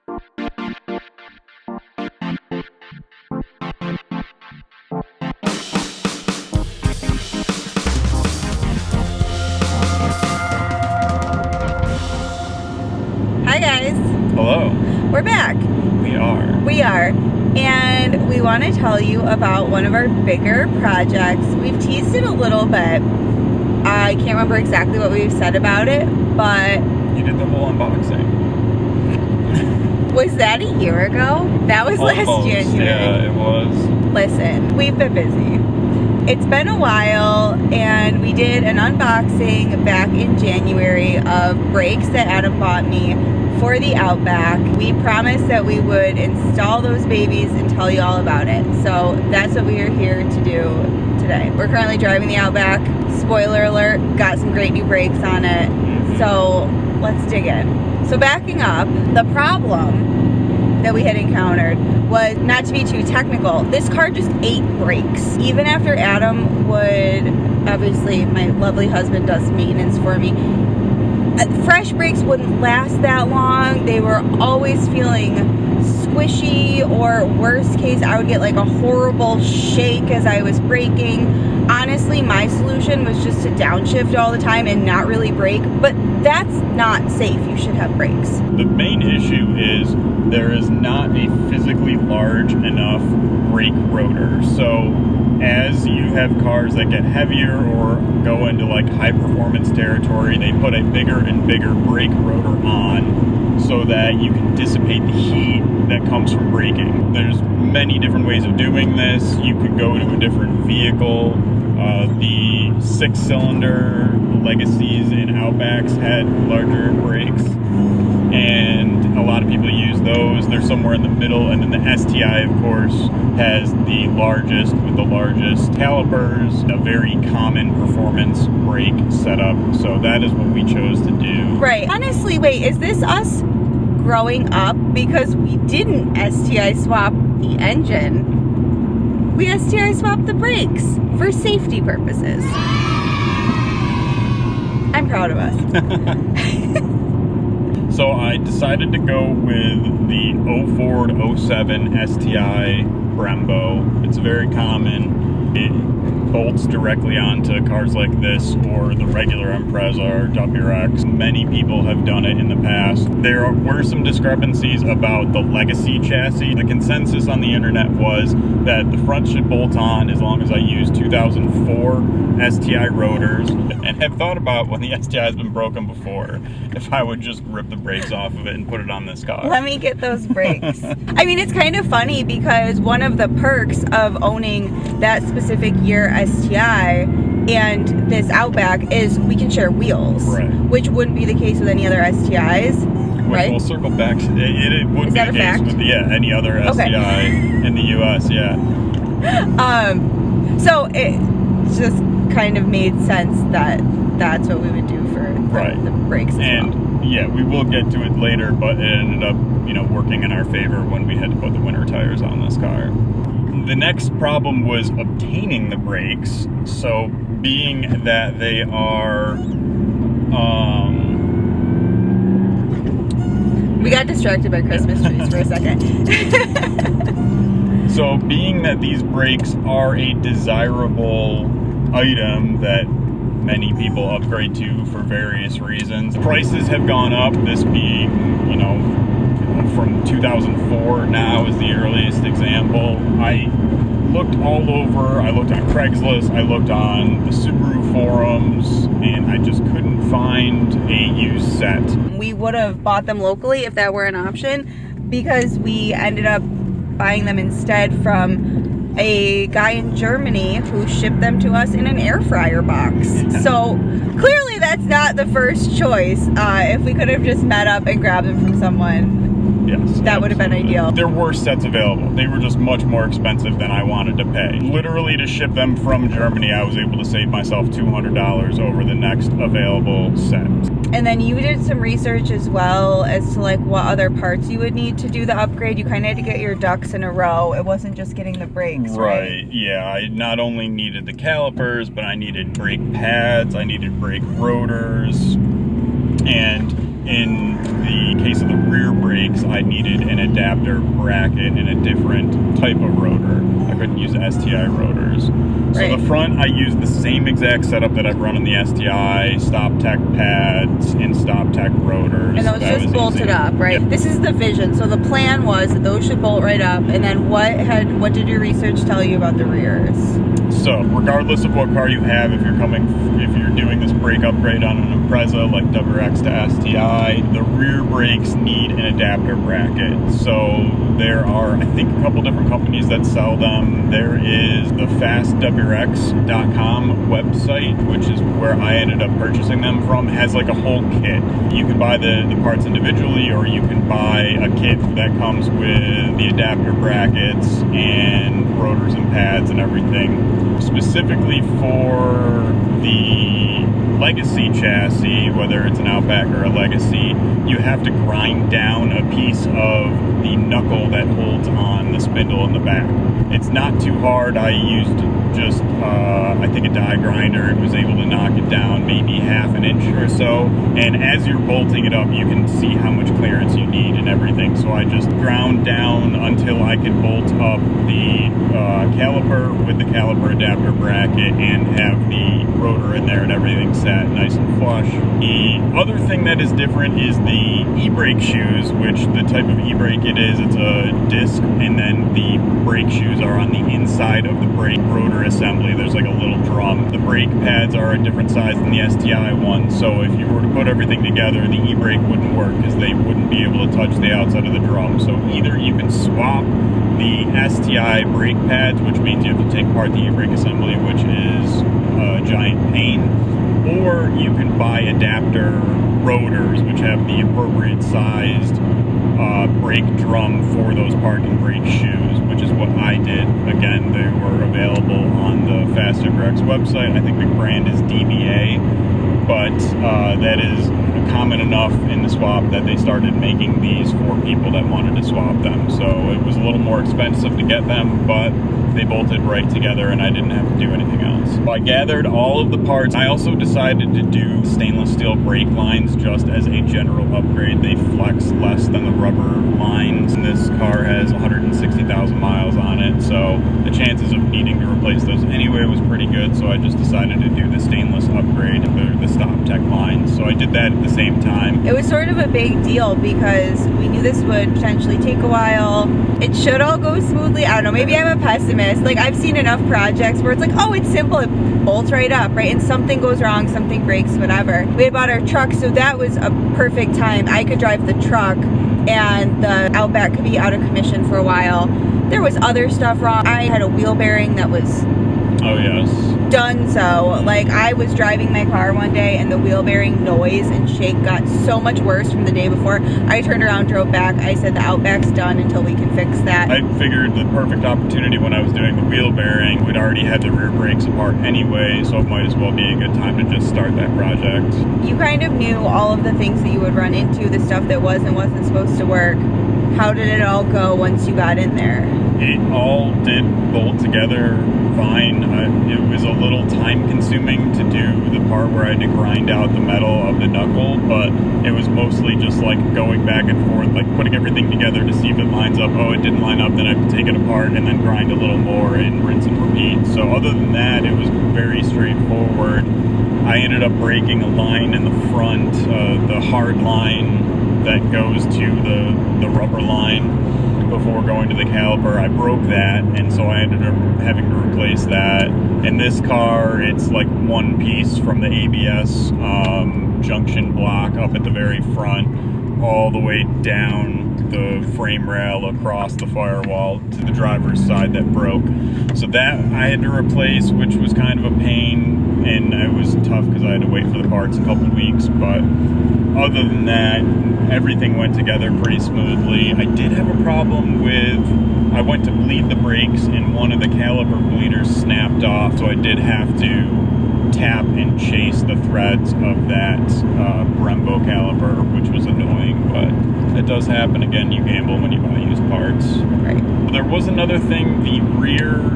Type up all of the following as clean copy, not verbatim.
Hi guys. Hello. We're back. We are. And we want to tell you about one of our bigger projects. We've teased it a little bit. I can't remember exactly what we've said about it, but... You did the whole unboxing. Was that a year ago? That was Almost, last January. Yeah, it was. Listen, we've been busy. It's been a while, and we did an unboxing back in January of brakes that Adam bought me for the Outback. We promised that we would install those babies and tell you all about it. So that's what we are here to do today. We're currently driving the Outback. Spoiler alert, got some great new brakes on it. So let's dig in. So backing up, the problem that we had encountered was, not to be too technical, this car just ate brakes. Even after Adam would, obviously my lovely husband does maintenance for me, fresh brakes wouldn't last that long. They were always feeling squishy, or worst case, I would get like a horrible shake as I was braking. Honestly, my solution was just to downshift all the time and not really brake, but that's not safe. You should have brakes. The main issue is there is not a physically large enough brake rotor. So as you have cars that get heavier or go into like high performance territory, they put a bigger and bigger brake rotor on so that you can dissipate the heat that comes from braking. There's many different ways of doing this. You could go to a different vehicle. The 6-cylinder Legacies in Outbacks had larger brakes, and a lot of people use those. They're somewhere in the middle, and then the STi, of course, has the largest with the largest calipers, a very common performance brake setup. So that is what we chose to do. Right. Honestly, wait, is this us growing up? Because we didn't STi swap the engine. We STi swapped the brakes for safety purposes. I'm proud of us. So I decided to go with the 04 to 07 STi Brembo. It's very common. It bolts directly onto cars like this or the regular Impreza or WRX. Many people have done it in the past. There were some discrepancies about the Legacy chassis. The consensus on the internet was that the front should bolt on as long as I use 2004 STi rotors, and have thought about, when the STi has been broken before, if I would just rip the brakes off of it and put it on this car. Let me get those brakes. I mean, it's kind of funny because one of the perks of owning that specific year STi and this Outback is we can share wheels, right, which wouldn't be the case with any other STIs, right? We'll circle back. It would is be that the a case fact? with any other STI in the US, yeah. So it just kind of made sense that that's what we would do for right, the brakes as and well. Yeah, we will get to it later, but it ended up, working in our favor when we had to put the winter tires on this car. The next problem was obtaining the brakes. So being that they are, we got distracted by Christmas trees for a second. So being that these brakes are a desirable item that many people upgrade to for various reasons, prices have gone up. This being, from 2004 now is the earliest example. I looked all over. I looked on Craigslist, I looked on the Subaru forums, and I just couldn't find a used set. We would have bought them locally if that were an option, because we ended up buying them instead from a guy in Germany who shipped them to us in an air fryer box. So clearly that's not the first choice. If we could have just met up and grabbed them from someone, yes, that would have been ideal. There were sets available. They were just much more expensive than I wanted to pay. Literally, to ship them from Germany, I was able to save myself $200 over the next available set. And then you did some research as well as to like what other parts you would need to do the upgrade. You kind of had to get your ducks in a row. It wasn't just getting the brakes, right? Yeah, I not only needed the calipers, but I needed brake pads, I needed brake rotors, and in the case of the rear brake, brakes, I needed an adapter bracket and a different type of rotor. I couldn't use STi rotors. So Right. the front, I used the same exact setup that I've run on the STi, Stoptech pads and Stoptech rotors. And those That just was bolted easy. up, right? Yeah. This is the vision. So the plan was that those should bolt right up. And then what did your research tell you about the rears? So, regardless of what car you have, if you're doing this brake upgrade on an Impreza like WRX to STi, the rear brakes need an adapter bracket. So there are, I think, a couple different companies that sell them. There is the fastwrx.com website, which is where I ended up purchasing them from. It has like a whole kit. You can buy the parts individually, or you can buy a kit that comes with the adapter brackets and rotors and pads and everything. Specifically for the Legacy chassis, whether it's an Outback or a Legacy, you have to grind down a piece of the knuckle that holds on the spindle in the back. It's not too hard. I used just, I think, a die grinder and was able to knock it down maybe half an inch or so. And as you're bolting it up, you can see how much clearance you need and everything. So I just ground down until I could bolt up the caliper with the caliper adapter bracket and have the rotor in there and everything set nice and flush. The other thing that is different is the e-brake shoes, which the type of e-brake it is, it's a disc, and then the brake shoes are on the inside of the brake rotor assembly. There's like a little drum. The brake pads are a different size than the STi one, so if you were to put everything together, the e-brake wouldn't work because they wouldn't be able to touch the outside of the drum. So either you can swap the STi brake pads, which means you have to take apart the e-brake assembly, which is a giant pain, or you can buy adapter rotors, which have the appropriate sized brake drum for those parking brake shoes, which is what I did. Again, they were available on the FastWRX website. I think the brand is DBA, but that is common enough in the swap that they started making these for people that wanted to swap them. So it was a little more expensive to get them, but they bolted right together and I didn't have to do anything else. So I gathered all of the parts. I also decided to do stainless steel brake lines just as a general upgrade. They flex less than the rubber lines. And this car has 160,000 miles on it, so the chances of needing to replace those anyway was pretty good. So I just decided to do the stainless upgrade, the Stoptech lines. So I did that at the same time. It was sort of a big deal because we knew this would potentially take a while. It should all go smoothly. I don't know, maybe I'm a pessimist. Like, I've seen enough projects where it's like, oh, it's simple, it bolts right up, right? And something goes wrong, something breaks, whatever. We had bought our truck, so that was a perfect time. I could drive the truck and the Outback could be out of commission for a while. There was other stuff wrong. I had a wheel bearing that was Oh yes. done so. Like, I was driving my car one day and the wheel bearing noise and shake got so much worse from the day before. I turned around, drove back. I said the Outback's done until we can fix that. I figured the perfect opportunity when I was doing the wheel bearing, we'd already had the rear brakes apart anyway, so it might as well be a good time to just start that project. You kind of knew all of the things that you would run into, the stuff that was and wasn't supposed to work. How did it all go once you got in there? It all did bolt together fine. It was a little time consuming to do the part where I had to grind out the metal of the knuckle, but it was mostly just like going back and forth, like putting everything together to see if it lines up. Oh, it didn't line up, then I have to take it apart and then grind a little more and rinse and repeat. So other than that, it was very straightforward. I ended up breaking a line in the front, the hard line that goes to the rubber line before going to the caliper. I broke that, and so I ended up having to replace that. In this car, it's like one piece from the ABS junction block up at the very front, all the way down the frame rail across the firewall to the driver's side that broke. So that I had to replace, which was kind of a pain, and it was tough because I had to wait for the parts a couple weeks, but other than that, everything went together pretty smoothly. I did have a problem with, I went to bleed the brakes and one of the caliper bleeders snapped off, so I did have to tap and chase the threads of that Brembo caliper, which was annoying, but it does happen. Again, you gamble when you buy used parts. Right. There was another thing, the rear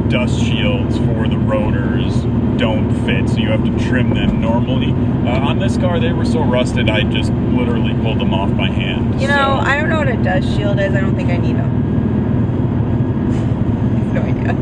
dust shields for the rotors don't fit, so you have to trim them normally. On this car, they were so rusted, I just literally pulled them off by hand. You know, I don't a dust shield is? I don't think I need them. I have no idea.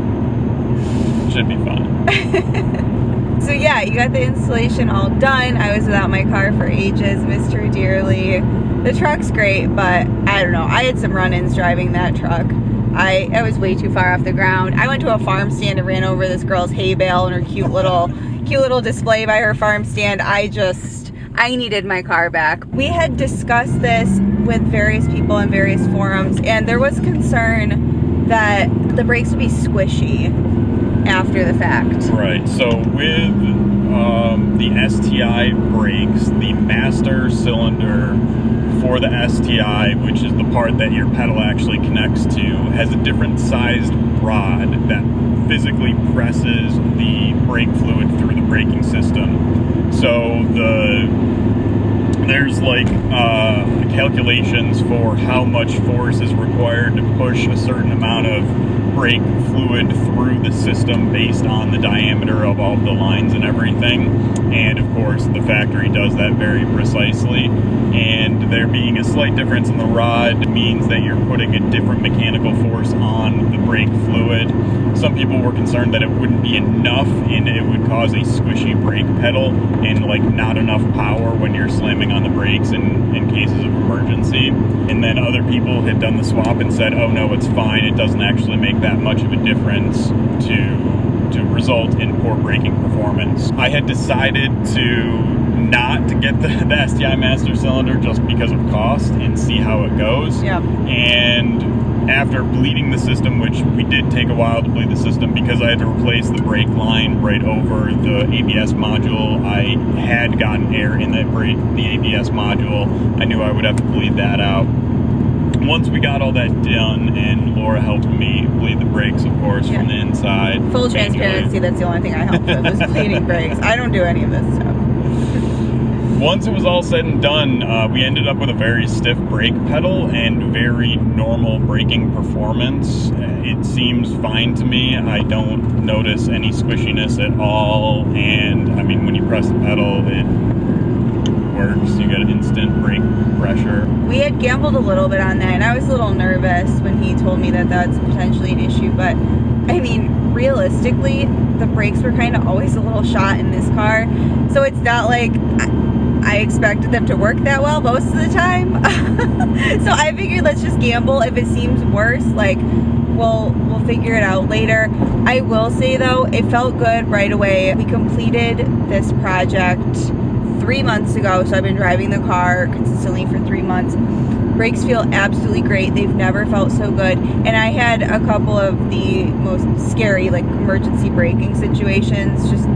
Should be fun. So yeah, you got the installation all done. I was without my car for ages, missed her dearly. The truck's great, but I don't know. I had some run-ins driving that truck. I was way too far off the ground. I went to a farm stand and ran over this girl's hay bale and her cute little display by her farm stand. I needed my car back. We had discussed this with various people in various forums, and there was concern that the brakes would be squishy after the fact. Right, so with the STi brakes, the master cylinder for the STi, which is the part that your pedal actually connects to, has a different sized rod that physically presses the brake fluid through the braking system. So there's like calculations for how much force is required to push a certain amount of brake fluid through the system based on the diameter of all the lines and everything. And of course the factory does that very precisely, and there being a slight difference in the rod means that you're putting a different mechanical force on the brake fluid. Some people were concerned that it wouldn't be enough and it would cause a squishy brake pedal and like not enough power when you're slamming on the brakes in cases of emergency. And then other people had done the swap and said, oh no, it's fine, it doesn't actually make that much of a difference to result in poor braking performance. I had decided to not to get the STi master cylinder just because of cost and see how it goes. Yep. And after bleeding the system, which we did take a while to bleed the system because I had to replace the brake line right over the ABS module. I had gotten air in the ABS module. I knew I would have to bleed that out. Once we got all that done, and Laura helped me bleed the brakes, of course, from the inside. Full transparency, that's the only thing I helped with, was bleeding brakes. I don't do any of this stuff. Once it was all said and done, we ended up with a very stiff brake pedal and very normal braking performance. It seems fine to me. I don't notice any squishiness at all, and I mean, when you press the pedal, it works. You get instant brake pressure. We had gambled a little bit on that, and I was a little nervous when he told me that that's potentially an issue, but I mean, realistically, the brakes were kind of always a little shot in this car, so it's not like I expected them to work that well most of the time. So I figured let's just gamble. If it seems worse, like we'll figure it out later. I will say though, it felt good right away. We completed this project 3 months ago, so I've been driving the car consistently for 3 months. Brakes feel absolutely great. They've never felt so good. And I had a couple of the most scary, like, emergency braking situations. Just,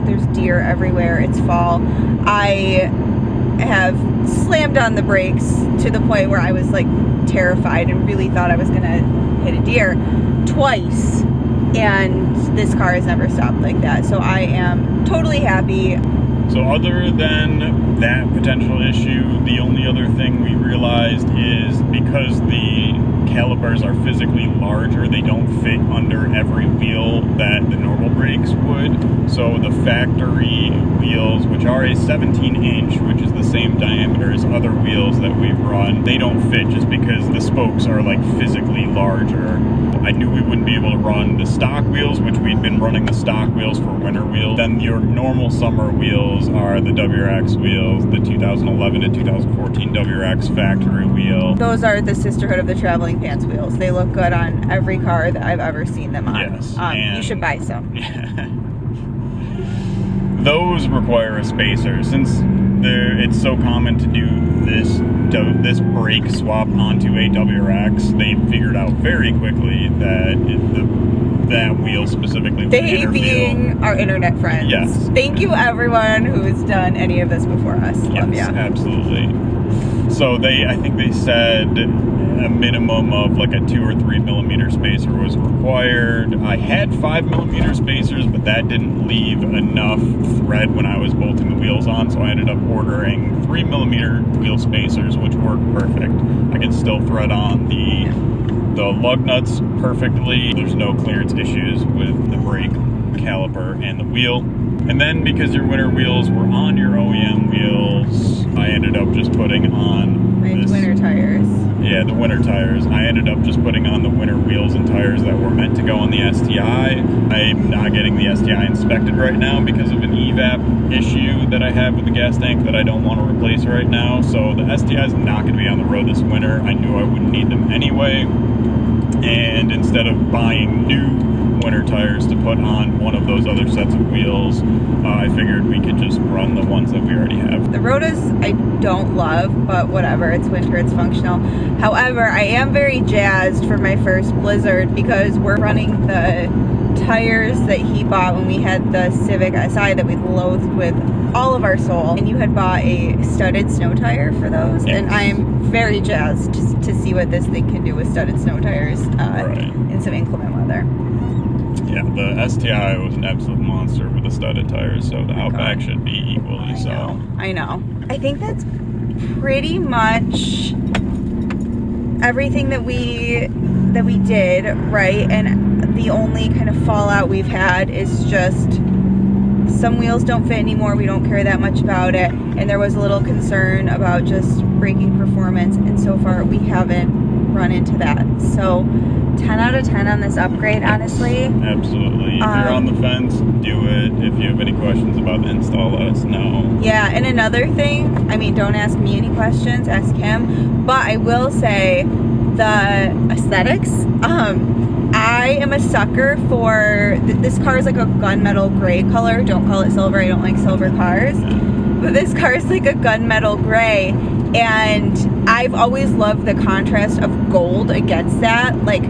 there's deer everywhere. It's fall. I have slammed on the brakes to the point where I was, like, terrified and really thought I was going to hit a deer twice. And this car has never stopped like that. So I am totally happy. So other than that potential issue, the only other thing we realized is because the calipers are physically larger, they don't fit under every wheel that the normal brakes would. So the factory wheels, which are a 17-inch, which is the same diameter as other wheels that we've run, they don't fit just because the spokes are like physically larger. I knew we wouldn't be able to run the stock wheels, which we'd been running the stock wheels for winter wheels. Then your normal summer wheels are the WRX wheels, the 2011 to 2014 WRX factory wheel. Those are the sisterhood of the traveling pants wheels. They look good on every car that I've ever seen them on. Yes. You should buy some. Those require a spacer. Since it's so common to do this brake swap onto a WRX, they figured out very quickly that that wheel specifically was They being our internet friends. Yes. Thank you everyone who's done any of this before us. Love Yes, ya. absolutely. So I think they said a minimum of like a 2 or 3 millimeter spacer was required. I had 5 millimeter spacers, but that didn't leave enough thread when I was bolting the wheels on, so I ended up ordering 3 millimeter wheel spacers, which work perfect. I can still thread on the lug nuts perfectly. There's no clearance issues with the brake caliper and the wheel. And then because your winter wheels were on your OEM wheels, I ended up just putting on My winter tires. Yeah, the winter tires. I ended up just putting on the winter wheels and tires that were meant to go on the STi. I'm not getting the STi inspected right now because of an evap issue that I have with the gas tank that I don't want to replace right now. So the STi is not going to be on the road this winter. I knew I wouldn't need them anyway. And instead of buying new winter tires to put on one of those other sets of wheels, I figured we could just run the ones that we already have. The Rotors I don't love, but whatever, it's winter, it's functional. However, I am very jazzed for my first Blizzard because we're running the tires that he bought when we had the Civic Si that we loathed with all of our soul. And you had bought a studded snow tire for those, yes. And I'm very jazzed to see what this thing can do with studded snow tires in some inclement weather. Yeah, the STi was an absolute monster with the studded tires, so the Outback should be equally so. I know. I think that's pretty much everything that we did, right? And the only kind of fallout we've had is just some wheels don't fit anymore. We don't care that much about it. And there was a little concern about just braking performance. And so far we haven't run into that. So 10 out of 10 on this upgrade, honestly. Absolutely. If you're on the fence, do it. If you have any questions about the install, let us know. Yeah, and another thing, I mean, don't ask me any questions, ask him. But I will say the aesthetics. I am a sucker for, this car is like a gunmetal gray color. Don't call it silver. I don't like silver cars. But this car is like a gunmetal gray. And I've always loved the contrast of gold against that. Like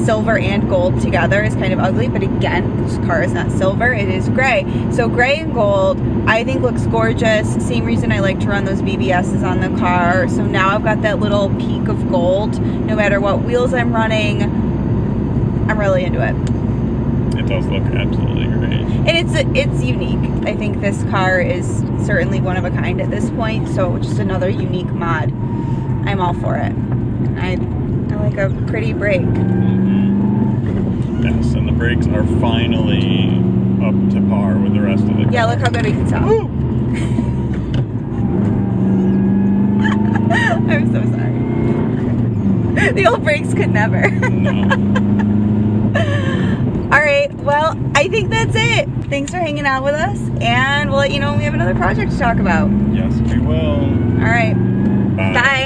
silver and gold together is kind of ugly. But again, this car is not silver. It is gray. So gray and gold, I think looks gorgeous. Same reason I like to run those BBSs on the car. So now I've got that little peak of gold. No matter what wheels I'm running, I'm really into it. It does look absolutely great. And it's unique. I think this car is certainly one of a kind at this point, so just another unique mod. I'm all for it. And I like a pretty brake. Mm-hmm. Yes, and the brakes are finally up to par with the rest of the car. Yeah, look how good we can stop. I'm so sorry. The old brakes could never. No. All right, well, I think that's it. Thanks for hanging out with us, and we'll let you know when we have another project to talk about. Yes, we will. All right. Bye. Bye.